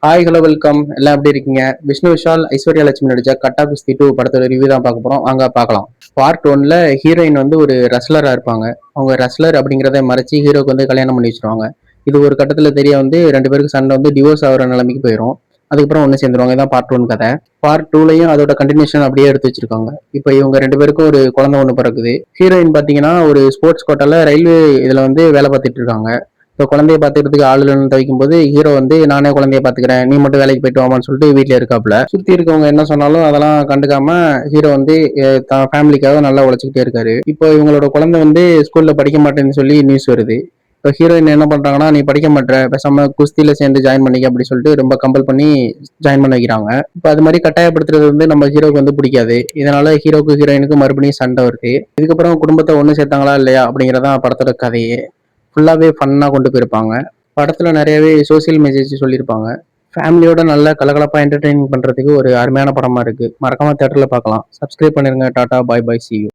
Hi hello welcome. எல்லாம் எப்படி இருக்கீங்க? விஷ்ணு விஷால் ஐஸ்வர்யா லட்சுமி நடிச்ச கட்டா குஸ்தி 2 படத்தோட ரிவ்யூ தான் பார்க்க போறோம். வாங்க பார்க்கலாம். பார்ட் 1ல ஹீரோயின் வந்து ஒரு ரெஸ்லரா இருப்பாங்க. அவங்க ரெஸ்லர் அப்படிங்கிறத மறைச்சு ஹீரோக்கு வந்து கல்யாணம் பண்ணி வச்சிருவாங்க. இது ஒரு கட்டத்துல தெரிய வந்து ரெண்டு பேருக்கு சண்டை வந்து டிவோர்ஸ் ஆகிற நிலைமைக்கு போயிடும். அதுக்கப்புறம் ஒன்று சேர்ந்துருவாங்க. இதான் பார்ட் 1 கதை. பார்ட் 2லயும் அதோட கண்டினியூஷன் அப்படியே எடுத்து வச்சிருக்காங்க. இப்போ இவங்க ரெண்டு பேருக்கும் ஒரு குழந்தை ஒன்று பிறக்குது. ஹீரோயின் பார்த்தீங்கன்னா ஒரு ஸ்போர்ட்ஸ் கோட்டால ரயில்வே இதுல வந்து வேலை பார்த்துட்டு இருக்காங்க. இப்போ குழந்தைய பார்த்துக்கிறதுக்கு ஆள் இல்லைன்னு தவிக்கும் போது ஹீரோ வந்து நானே குழந்தைய பார்த்துக்கிறேன், நீ மட்டும் வேலைக்கு போயிட்டு வாமான்னு சொல்லிட்டு வீட்டில் இருக்காப்புல. சுற்றி இருக்கவங்க என்ன சொன்னாலும் அதெல்லாம் கண்டுக்காம ஹீரோ வந்து தான் ஃபேமிலிக்காக நல்லா உழைச்சிக்கிட்டே இருக்காரு. இப்போ இவங்களோட குழந்தை வந்து ஸ்கூல்ல படிக்க மாட்டேன்னு சொல்லி நியூஸ் வருது. இப்போ ஹீரோயின் என்ன பண்றாங்கன்னா, நீ படிக்க மாட்டேற, பேசாம குஸ்தியில சேர்ந்து ஜாயின் பண்ணிக்க அப்படி சொல்லிட்டு ரொம்ப கம்பல் பண்ணி ஜாயின் பண்ண வைக்கிறாங்க. இப்போ அது மாதிரி கட்டாயப்படுத்துறது வந்து நம்ம ஹீரோக்கு வந்து பிடிக்காது. இதனால ஹீரோக்கு ஹீரோயினுக்கு மறுபடியும் சண்டை வருது. இதுக்கப்புறம் குடும்பத்தை ஒன்று சேர்த்தாங்களா இல்லையா அப்படிங்கிறதான் படத்தோட கதையே. ஃபுல்லாவே ஃபன்னா கொண்டு போயிருப்பாங்க. படத்துல நிறையவே சோசியல் மெசேஜ் சொல்லியிருப்பாங்க. ஃபேமிலியோட நல்ல கலகலப்பா என்டர்டெயின் பண்றதுக்கு ஒரு அருமையான படமா இருக்கு. மறக்காம தியேட்டர்ல பார்க்கலாம். சப்ஸ்கிரைப் பண்ணிருங்க. டாடா, பாய் பாய், சி யூ.